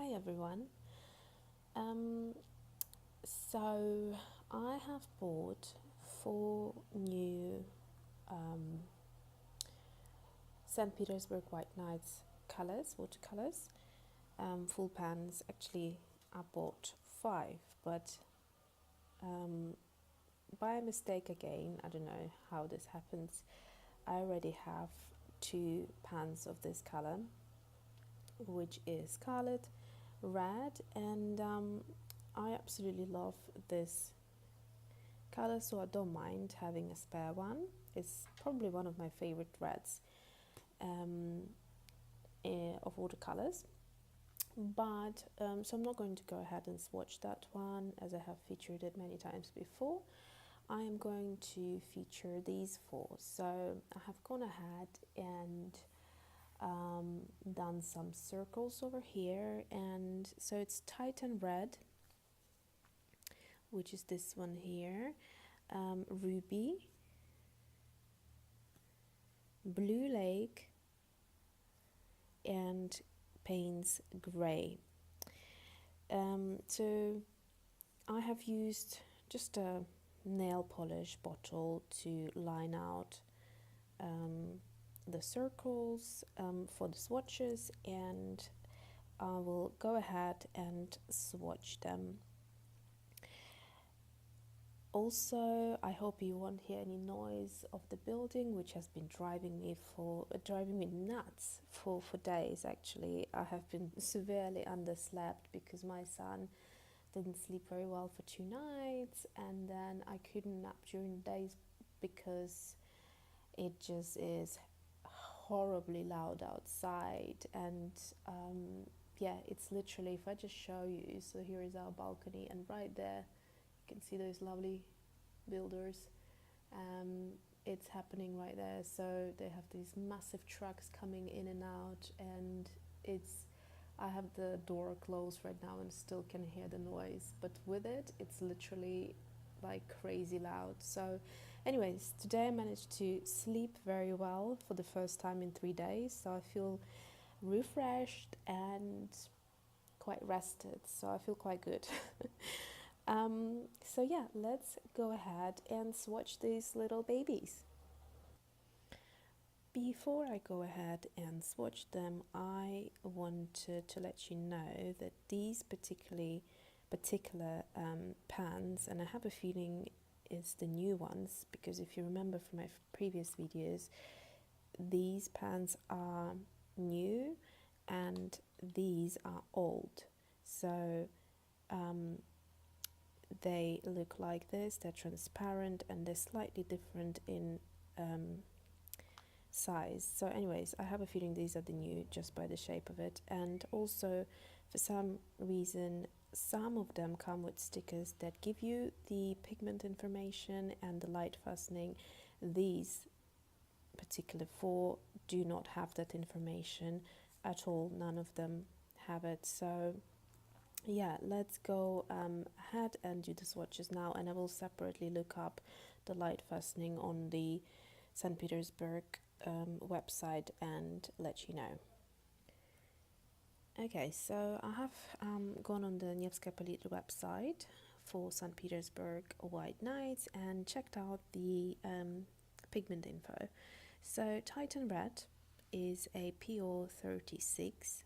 Hi everyone. Um, so I have bought 4 new um, St. Petersburg White Nights colors, watercolors, full pans. Actually, I bought 5, but by mistake again, I don't know how this happens. I already have 2 pans of this color, which is scarlet, red, and I absolutely love this color, so I don't mind having a spare one. It's probably one of my favorite reds of watercolors, but so I'm not going to go ahead and swatch that one as I have featured it many times before. I am going to feature these 4. So I have gone ahead and done some circles over here, and so it's Titan Red, which is this one here, Ruby, Blue Lake, and Payne's Grey. So I have used just a nail polish bottle to line out the circles for the swatches, and I will go ahead and swatch them. Also, I hope you won't hear any noise of the building, which has been driving me nuts for days. Actually, I have been severely underslept because my son didn't sleep very well for 2 nights, and then I couldn't nap during the days because it just is horribly loud outside. And yeah, it's literally, if I just show you, so here is our balcony, and right there you can see those lovely builders. It's happening right there, so they have these massive trucks coming in and out, and I have the door closed right now and still can hear the noise, but with it, it's literally like crazy loud. So anyways, today I managed to sleep very well for the first time in 3 days, so I feel refreshed and quite rested, so I feel quite good. So yeah, let's go ahead and swatch these little babies. Before I go ahead and swatch them, I wanted to let you know that these particular pans, and I have a feeling it's the new ones, because if you remember from my previous videos, these pans are new and these are old. So they look like this, they're transparent, and they're slightly different in size. So anyways, I have a feeling these are the new just by the shape of it. And also, for some reason, some of them come with stickers that give you the pigment information and the light fastening. These particular 4 do not have that information at all. None of them have it. So yeah, let's go ahead and do the swatches now, and I will separately look up the light fastening on the St. Petersburg website and let you know. Okay, so I have gone on the Nevsky Palitra website for St. Petersburg White Nights and checked out the pigment info. So Titan Red is a PO 36,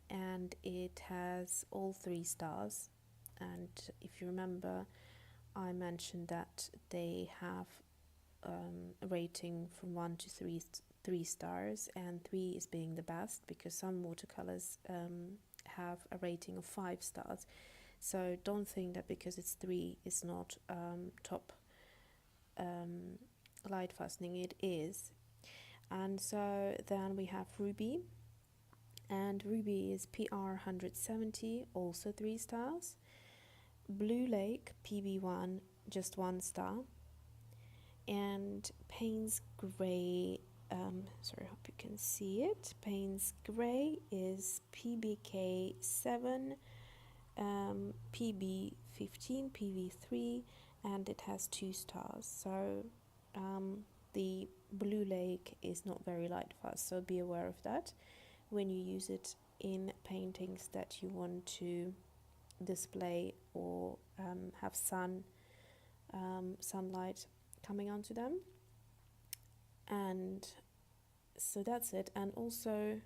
and it has all 3 stars. And if you remember, I mentioned that they have a rating from 1 to 3 stars, and 3 is being the best, because some watercolors have a rating of 5 stars. So don't think that because it's 3 it's not top light fastening. It is. And so then we have Ruby, and Ruby is PR 170, also 3 stars. Blue Lake PB1, just 1 star. And Payne's Grey, sorry, I hope you can see it. Payne's Grey is PBK 7, PB 15, PV 3, and it has 2 stars. So the Blue Lake is not very light fast, so be aware of that when you use it in paintings that you want to display or have sunlight coming onto them. And so that's it. And also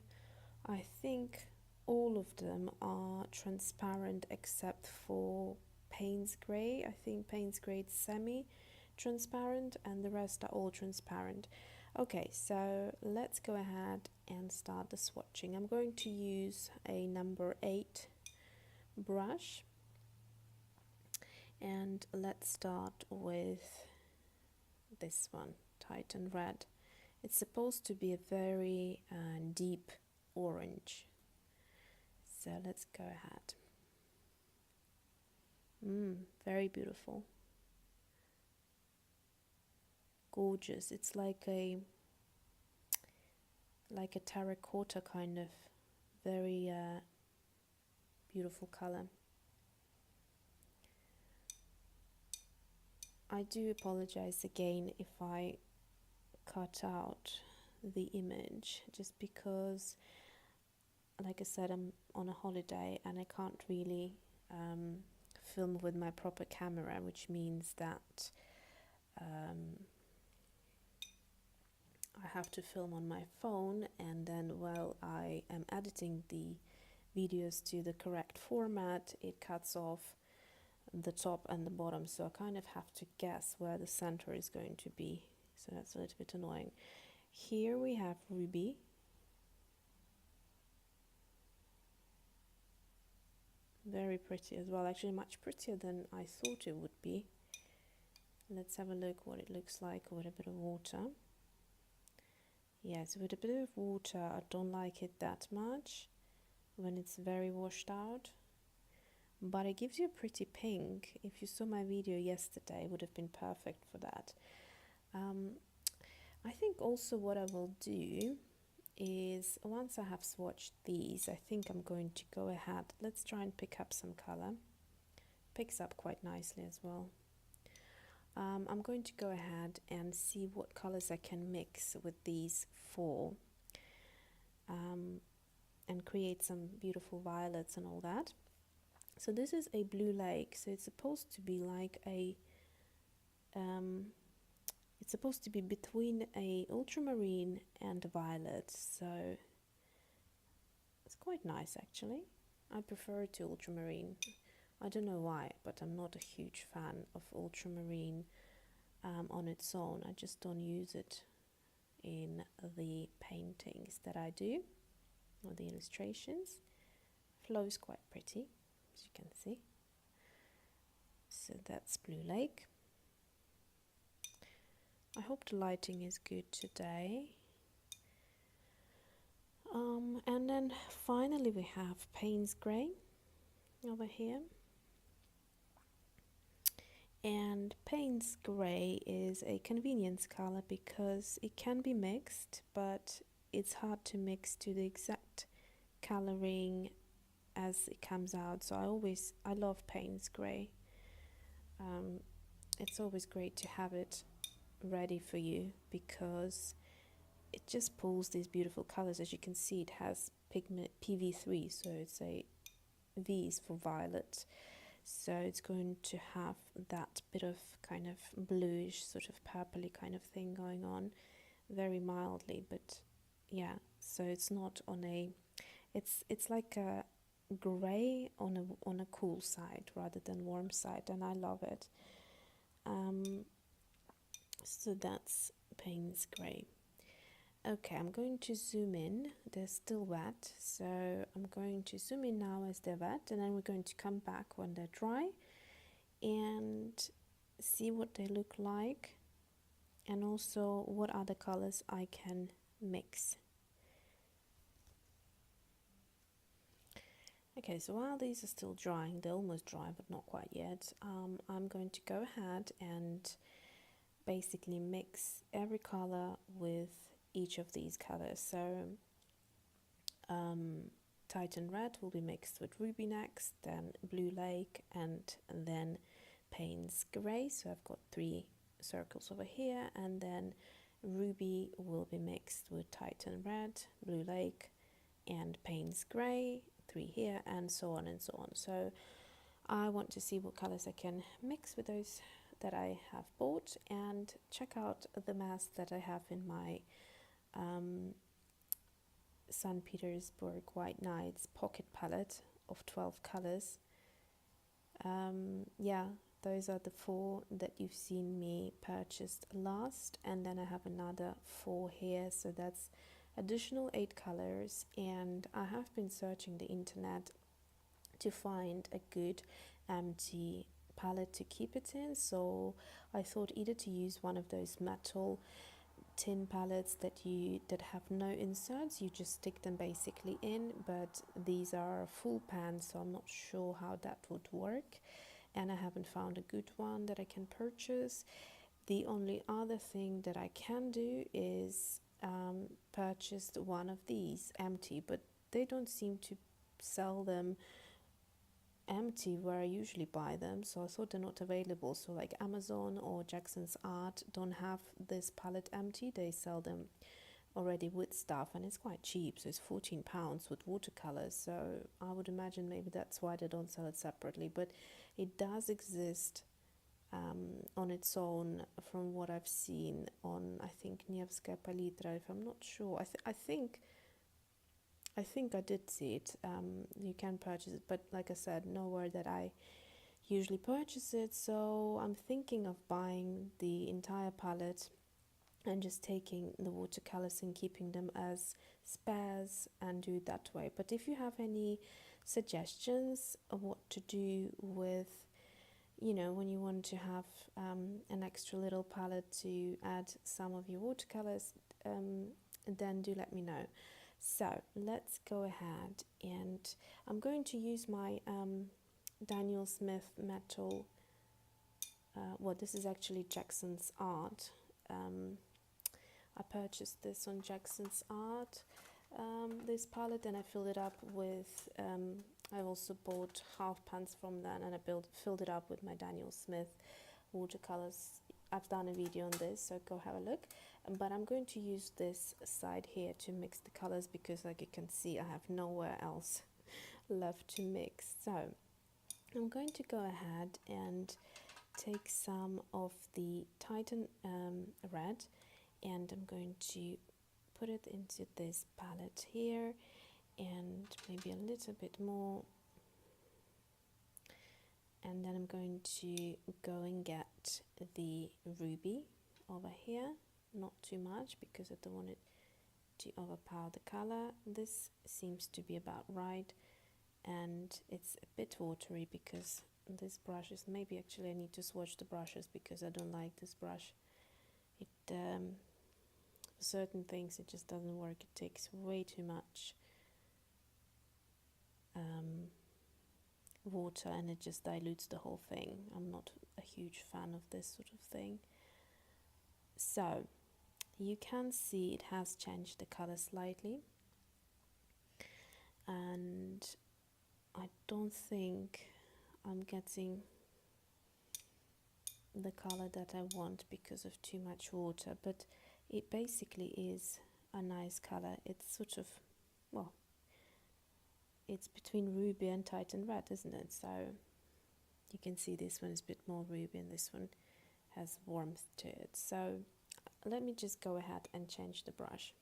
I think all of them are transparent except for Payne's Grey. I think Payne's Grey is semi-transparent and the rest are all transparent. Okay, so let's go ahead and start the swatching. I'm going to use a number 8 brush, and let's start with this one, Titan Red. It's supposed to be a very deep orange. So let's go ahead. Very beautiful. Gorgeous. It's like a terracotta kind of very beautiful color. I do apologize again if I cut out the image, just because, like I said, I'm on a holiday and I can't really film with my proper camera, which means that I have to film on my phone, and then while I am editing the videos to the correct format, it cuts off the top and the bottom, so I kind of have to guess where the center is going to be, so that's a little bit annoying. Here we have Ruby. Very pretty as well, actually much prettier than I thought it would be. Let's have a look what it looks like with a bit of water. Yes, with a bit of water I don't like it that much when it's very washed out, but it gives you a pretty pink. If you saw my video yesterday, it would have been perfect for that. I think also what I will do is, once I have swatched these, I think I'm going to go ahead, let's try and pick up some color. Picks up quite nicely as well. I'm going to go ahead and see what colors I can mix with these 4 and create some beautiful violets and all that. So this is a Blue Lake, so it's supposed to be like a it's supposed to be between a ultramarine and a violet, so it's quite nice actually. I prefer it to ultramarine. I don't know why, but I'm not a huge fan of ultramarine on its own. I just don't use it in the paintings that I do, or the illustrations. Flow is quite pretty, as you can see. So that's Blue Lake. I hope the lighting is good today. And then finally we have Payne's Grey over here. And Payne's Grey is a convenience color because it can be mixed, but it's hard to mix to the exact coloring as it comes out. So I love Payne's Grey. It's always great to have it ready for you because it just pulls these beautiful colors. As you can see, it has pigment PV3, so it's a V is for violet. So it's going to have that bit of kind of bluish, sort of purpley kind of thing going on, very mildly, but yeah. So it's not on a, it's like a grey on a cool side rather than warm side, and I love it. So that's Payne's Grey. Okay, I'm going to zoom in. They're still wet, so I'm going to zoom in now as they're wet, and then we're going to come back when they're dry and see what they look like, and also what other colors I can mix. Okay, so while these are still drying, they're almost dry but not quite yet, I'm going to go ahead and basically mix every color with each of these colors. So Titan Red will be mixed with Ruby next, then Blue Lake, and then Payne's Grey. So I've got 3 circles over here, and then Ruby will be mixed with Titan Red, Blue Lake, and Payne's Grey, 3 here, and so on and so on. So I want to see what colors I can mix with those that I have bought, and check out the mask that I have in my St. Petersburg White Nights pocket palette of 12 colors. Yeah, those are the 4 that you've seen me purchased last, and then I have another 4 here, so that's additional 8 colors. And I have been searching the internet to find a good empty palette to keep it in, so I thought either to use one of those metal tin palettes that have no inserts, you just stick them basically in, but these are full pans, so I'm not sure how that would work, and I haven't found a good one that I can purchase. The only other thing that I can do is purchase one of these empty, but they don't seem to sell them empty where I usually buy them, so I thought they're not available. So like Amazon or Jackson's Art don't have this palette empty, they sell them already with stuff, and it's quite cheap, so it's £14 with watercolors, so I would imagine maybe that's why they don't sell it separately, but it does exist on its own from what I've seen on, I think, Nevskaya Palitra, if I'm not sure. I think I did see it. You can purchase it, but like I said, nowhere that I usually purchase it. So I'm thinking of buying the entire palette and just taking the watercolors and keeping them as spares and do it that way. But if you have any suggestions of what to do with, you know, when you want to have an extra little palette to add some of your watercolors, then do let me know. So let's go ahead, and I'm going to use my Daniel Smith metal, well, this is actually Jackson's Art. I purchased this on Jackson's Art, this palette, and I filled it up with, I also bought half pans from that, and I filled it up with my Daniel Smith watercolors. I've done a video on this, so go have a look. But I'm going to use this side here to mix the colors, because like you can see, I have nowhere else left to mix. So I'm going to go ahead and take some of the Titan red, and I'm going to put it into this palette here, and maybe a little bit more, and then I'm going to go and get the ruby over here, not too much because I don't want it to overpower the color. This seems to be about right, and it's a bit watery because this brush is, maybe actually I need to swatch the brushes because I don't like this brush. It for certain things it just doesn't work. It takes way too much water, and it just dilutes the whole thing. I'm not a huge fan of this sort of thing. So you can see it has changed the color slightly, and I don't think I'm getting the color that I want because of too much water, but it basically is a nice color. It's sort of, well, it's between ruby and Titan red, isn't it? So you can see this one is a bit more ruby and this one has warmth to it. So let me just go ahead and change the brush.